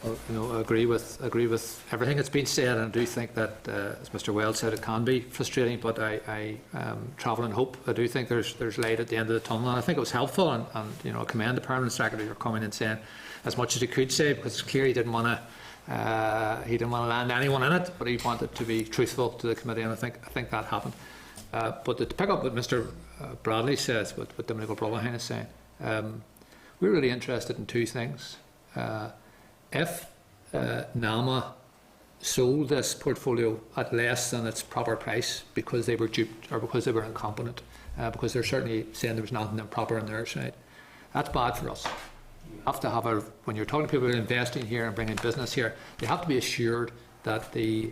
I agree with everything that's been said, and I do think that, as Mr. Wells said, it can be frustrating. But I travel in hope. I do think there's light at the end of the tunnel, and I think it was helpful. And I commend the Permanent Secretary for coming and saying as much as he could say, because it's clear he didn't want to land anyone in it, but he wanted to be truthful to the committee, and I think that happened. But to pick up what Mr. Bradley says, what Dominic O'Brien is saying, we're really interested in two things. If NAMA sold this portfolio at less than its proper price because they were duped or because they were incompetent, because they're certainly saying there was nothing improper on their side, that's bad for us. You have to have when you're talking to people who are investing here and bringing business here, they have to be assured that the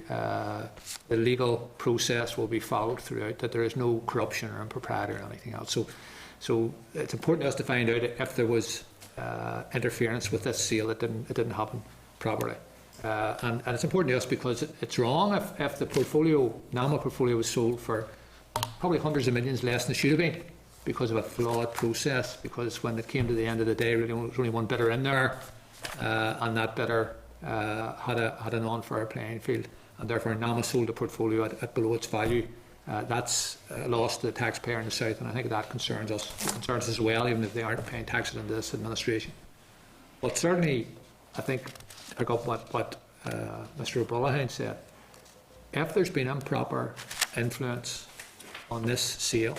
legal process will be followed throughout, that there is no corruption or impropriety or anything else. So it's important to us to find out if there was interference with this sale. It didn't happen properly, and it's important to us because it's wrong if the NAMA portfolio was sold for probably hundreds of millions less than it should have been because of a flawed process. Because when it came to the end of the day, really there was only one bidder in there, and that bidder had an unfair playing field, and therefore NAMA sold the portfolio at below its value. That's a loss to the taxpayer in the South, and I think that concerns us. It concerns us as well, even if they aren't paying taxes into this administration. But certainly, I think, I got what Mr. O'Brien said. If there's been improper influence on this sale,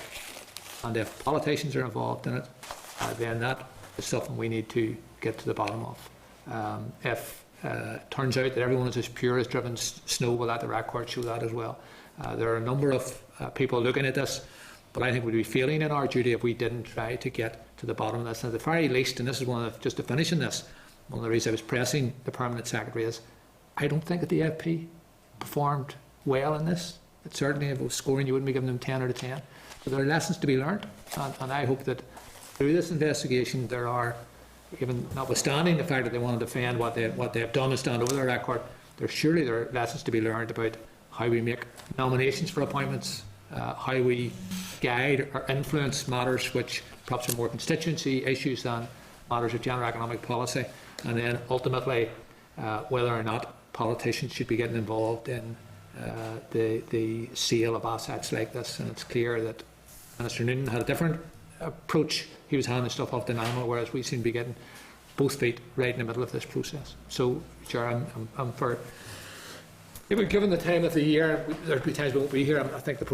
and if politicians are involved in it, then that is something we need to get to the bottom of. If it turns out that everyone is as pure as driven snow, well, that the record show that as well. There are a number of people looking at this, but I think we'd be failing in our duty if we didn't try to get to the bottom of this. And at the very least, and this is just to finish on this, one of the reasons I was pressing the Permanent Secretary is I don't think that the DFP performed well in this. It certainly, if it was scoring, you wouldn't be giving them 10 out of 10. So there are lessons to be learned, and I hope that through this investigation there are, even notwithstanding the fact that they want to defend what they have done and stand over their record, there are lessons to be learned about how we make nominations for appointments, how we guide or influence matters which perhaps are more constituency issues than matters of general economic policy, and then ultimately whether or not politicians should be getting involved in the sale of assets like this. And it's clear that Minister Noonan had a different approach. He was handing stuff off to NAMA, whereas we seem to be getting both feet right in the middle of this process. So, Chair, I'm for, given the time of the year, there'll be times we won't be here. I think the